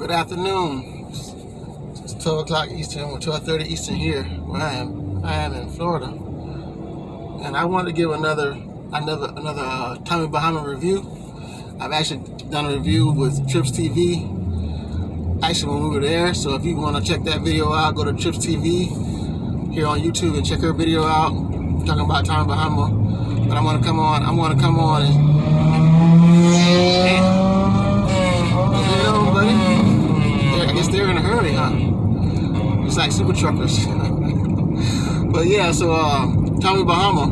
Good afternoon. It's 12 o'clock Eastern, or 12:30 Eastern here, where I am. I am in Florida, and I wanted to give another Tommy Bahama review. I've actually done a review with Trips TV. Actually, when we were there, so if you want to check that video out, go to Trips TV here on YouTube and check her video out. Talking about Tommy Bahama, but I want to come on and. I guess they're in a hurry, huh? It's like super truckers. But yeah, so Tommy Bahama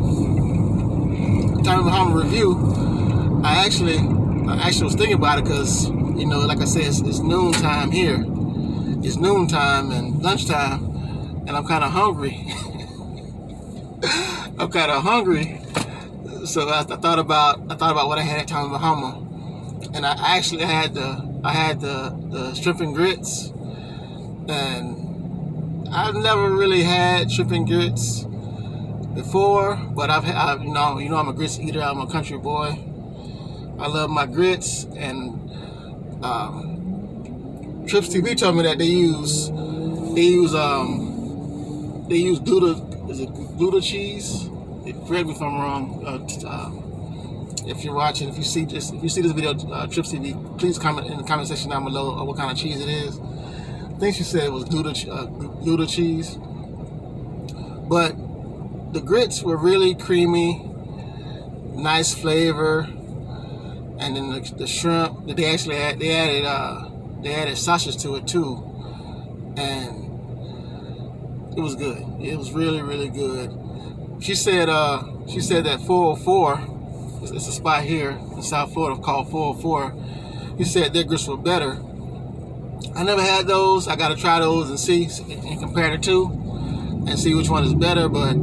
review. I actually was thinking about it because, you know, like I said, it's noon time here. It's noon time and lunchtime, and I'm kind of hungry. So I thought about what I had at Tommy Bahama, and I actually had the shrimp and grits, and I've never really had shrimp and grits before, but I've I'm a grits eater. I'm a country boy. I love my grits, and Trips TV told me that they use Gouda cheese. Correct me if I'm wrong. If you're watching, if you see this video, Trips TV, please comment in the comment section down below what kind of cheese it is. I think she said it was Gouda cheese. But the grits were really creamy, nice flavor, and then the shrimp that they added sausage to it too, and it was good. It was really, really good. She said that 404. It's a spot here in South Florida called 404. He said their grits were better. I never had those. I got to try those and see and compare the two and see which one is better. But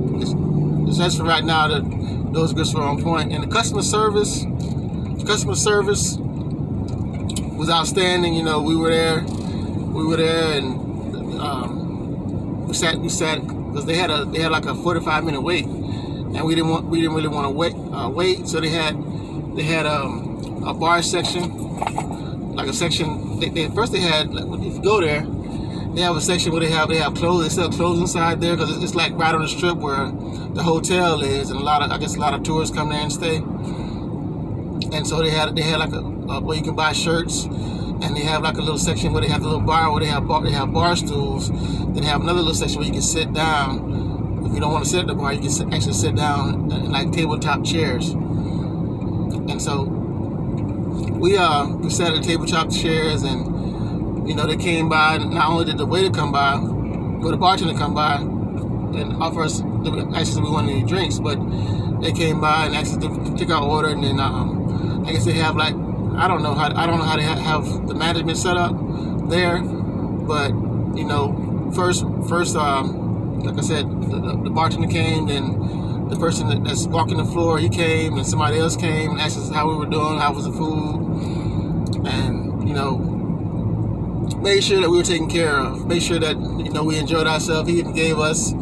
as for right now, those grits were on point. And the customer service was outstanding. You know, we were there, and we sat because they had like a 45-minute wait. And we didn't really want to wait. So they had a bar section, like a section. First they had, if you go there, they have a section where they have clothes. They sell clothes inside there because it's like right on the strip where the hotel is, and a lot of tourists come there and stay. And so they had like a where you can buy shirts, and they have like a little section where they have a little bar where they have bar stools. Then they have another little section where you can sit down. If you don't want to sit at the bar, you can actually sit down in like tabletop chairs. And so we sat at tabletop chairs, and you know, they came by. And not only did the waiter come by, but the bartender come by and offer us. Actually, we wanted any drinks, but they came by and asked us to take our order. And then I guess they have like I don't know how they have the management set up there, but you know, first. Like I said, the bartender came, then the person that's walking the floor, he came, and somebody else came and asked us how we were doing, how was the food, and you know, made sure that we were taken care of, made sure that, you know, we enjoyed ourselves. He even gave us 2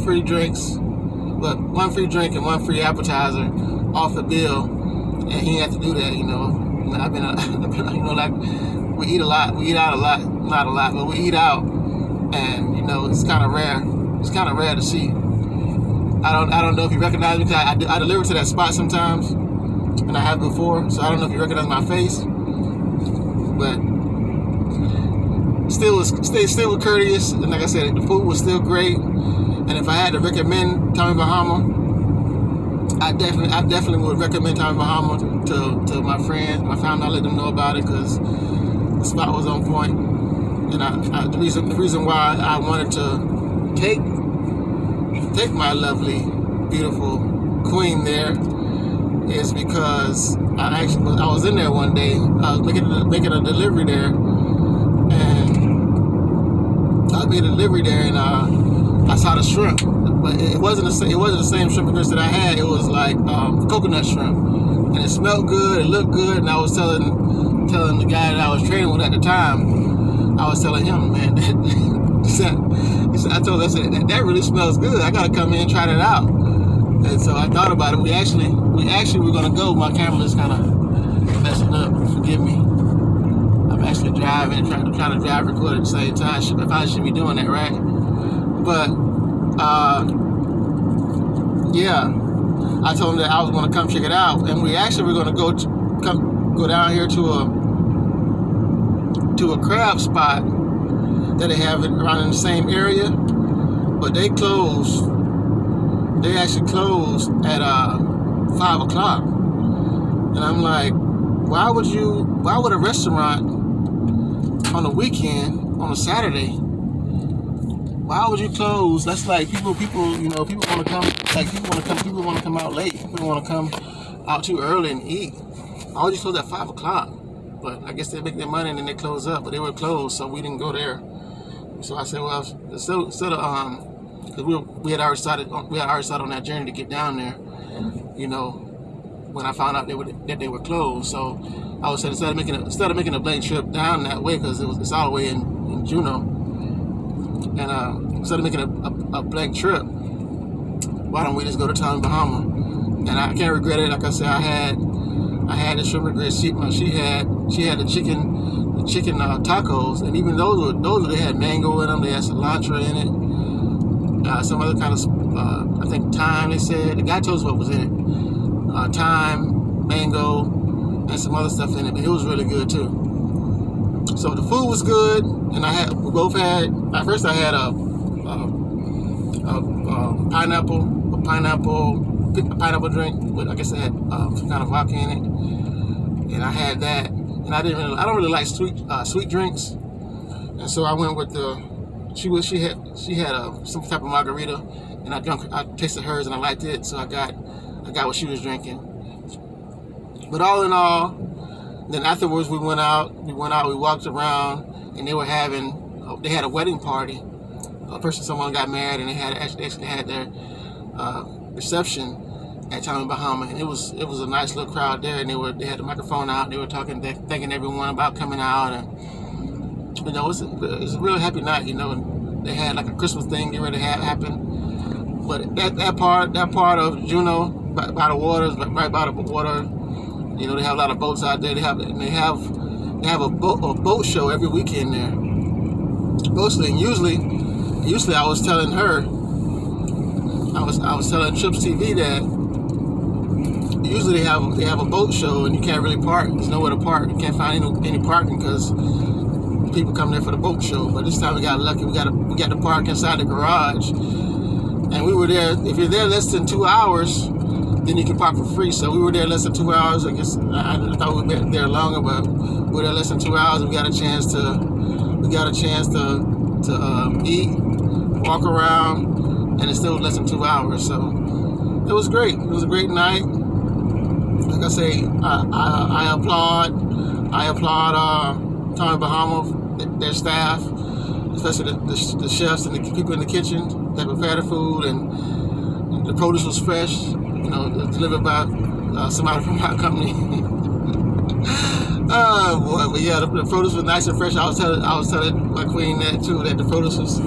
free drinks, but 1 free drink and 1 free appetizer off the bill, and he had to do that. You know, I've been you know, like we eat out a lot, not a lot, but we eat out. And you know, it's kind of rare. It's kind of rare to see. I don't know if you recognize me, because I deliver to that spot sometimes, and I have before. So I don't know if you recognize my face, but still was courteous. And like I said, the food was still great. And if I had to recommend Tommy Bahama, I definitely would recommend Tommy Bahama to my friends, my family. I let them know about it because the spot was on point. And the reason why I wanted to take my lovely, beautiful queen there is because I was in there one day. I was making a delivery there, and I saw the shrimp, but it wasn't the same shrimp and grits that I had. It was like coconut shrimp, and it smelled good. It looked good, and I was telling the guy that I was training with at the time. I was telling him, man, he said, I told him, I said, that really smells good. I gotta come in and try that out. And so I thought about it. We actually were gonna go. My camera's kind of messing up. Forgive me. driving and trying to drive and record at the same time. I probably shouldn't be doing that, right? But yeah, I told him that I was going to come check it out, and we actually were going to go down here to a crab spot that they have around in the same area, but they closed. They actually closed at 5 o'clock, and I'm like, why would a restaurant on the weekend, on a Saturday, why would you close? That's like people want to come. Like people want to come out late. People want to come out too early and eat. Why would you close at 5 o'clock? But I guess they make their money and then they close up. But they were closed, so we didn't go there. So I said, well, instead of because we had already started on that journey to get down there. When I found out that they were closed, so I was saying instead of making a blank trip down that way, because it's all the way in Juneau, and instead of making a blank trip, why don't we just go to town in Bahama? And I can't regret it. Like I said, I had the shrimp regret. She had the chicken tacos, and even those they had mango in them. They had cilantro in it. Some other kind of I think thyme. They said the guy told us what was in it. Thyme, mango, and some other stuff in it, but it was really good too. So the food was good, and at first I had a pineapple drink, but I guess it had some kind of vodka in it, and I had that, and I don't really like sweet drinks, and so I went with she had some type of margarita, and I tasted hers and I liked it, so I got what she was drinking. But all in all, then afterwards we went out, we walked around, and they had a wedding party. Someone got married, and they actually had their reception at town in Bahama, and it was a nice little crowd there, and they had the microphone out, and they were talking, thanking everyone about coming out, and it's a real happy night, and they had like a Christmas thing getting ready to happen. But that part of Juneau, by the waters, right by the water, they have a lot of boats out there. They have a boat show every weekend there. Mostly, and usually I was telling her, I was telling Trips TV that usually they have a boat show and you can't really park. There's nowhere to park. You can't find any parking because people come there for the boat show. But this time we got lucky. We got to park inside the garage. And we were there. If you're there less than 2 hours, then you can park for free. So we were there less than 2 hours. I guess I thought we were there longer, but we were there less than 2 hours. And we got a chance to eat, walk around, and it still was less than 2 hours. So it was great. It was a great night. Like I say, I applaud Tommy Bahama, their staff, especially the chefs and the people in the kitchen that prepared the food, and the produce was fresh, delivered by somebody from our company. But yeah, the produce was nice and fresh. I was telling my queen that too, that the produce was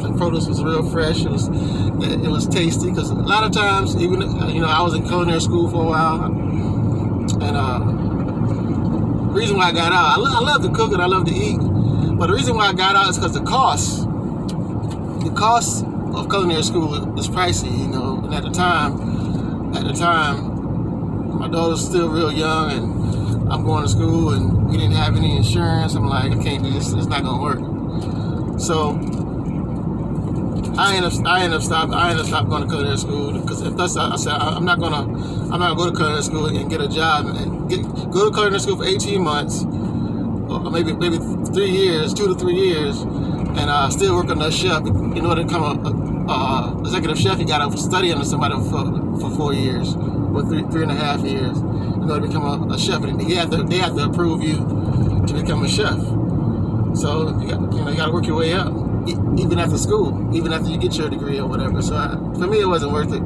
real fresh. It was tasty, because a lot of times, even I was in culinary school for a while, and the reason why I got out, I love to cook and I love to eat, but the reason why I got out is because the cost of culinary school is pricey, and at the time, my daughter's still real young, and I'm going to school, and we didn't have any insurance. I'm like, I can't do this. It's not gonna work. So I ended up stopping going to culinary school, because I said I'm not gonna go to culinary school and get a job and go to culinary school for 18 months, or maybe 2 to 3 years, and still work under a chef. In order to become a executive chef, you gotta study under somebody for 4 years or 3.5 years in order to become a chef. And they have to approve you to become a chef. So you gotta work your way up, even after school, even after you get your degree or whatever. So for me, it wasn't worth it.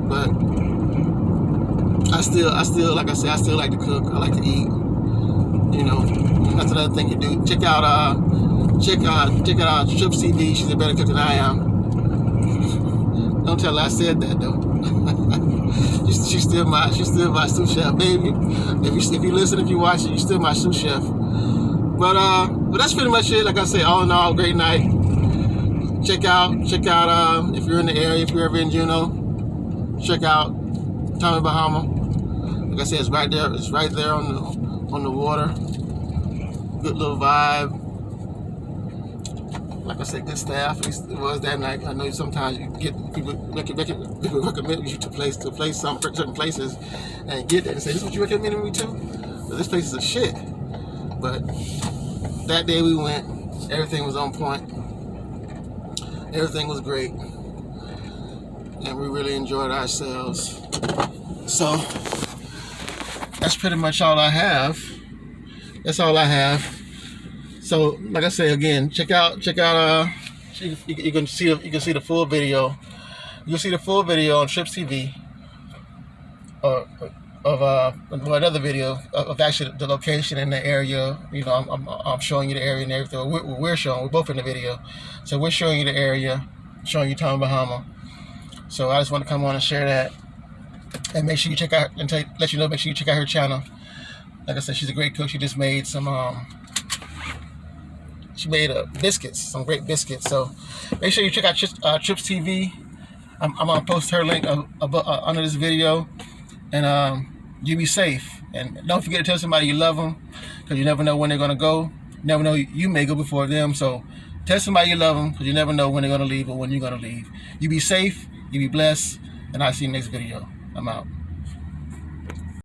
But I still, like I said, I still like to cook. I like to eat. That's another thing you do. Check out Trips TV. She's a better cook than I am. Don't tell her I said that though. She's still my sous chef, baby. If you listen, if you watch it, you're still my sous chef. But that's pretty much it. Like I said, all in all, great night. Check out if you're in the area, if you're ever in Juneau, check out Tommy Bahama. Like I said, it's right there. It's right there on the water. Good little vibe. Like I said, good staff. At least it was that night. I know sometimes you get people recommend you to place some certain places, and get there and say, "This is what you recommended me to." But this place is a shit. But that day we went. Everything was on point. Everything was great, and we really enjoyed ourselves. So that's pretty much all I have. That's all I have. So, like I say again, check out. You can see the full video. You can see the full video on Trips TV, or another video of actually the location and the area. You know, I'm showing you the area and everything. We're both in the video, so we're showing you the area, showing you Tommy Bahama. So I just want to come on and share that, and make sure you check out and let you know. Make sure you check out her channel. Like I said, she's a great cook. She just made some biscuits, some great biscuits. So make sure you check out Trips TV. I'm gonna post her link under this video, and you be safe. And don't forget to tell somebody you love them, because you never know when they're gonna go. You never know, you may go before them. So tell somebody you love them, because you never know when they're gonna leave or when you're gonna leave. You be safe, you be blessed, and I'll see you in the next video. I'm out.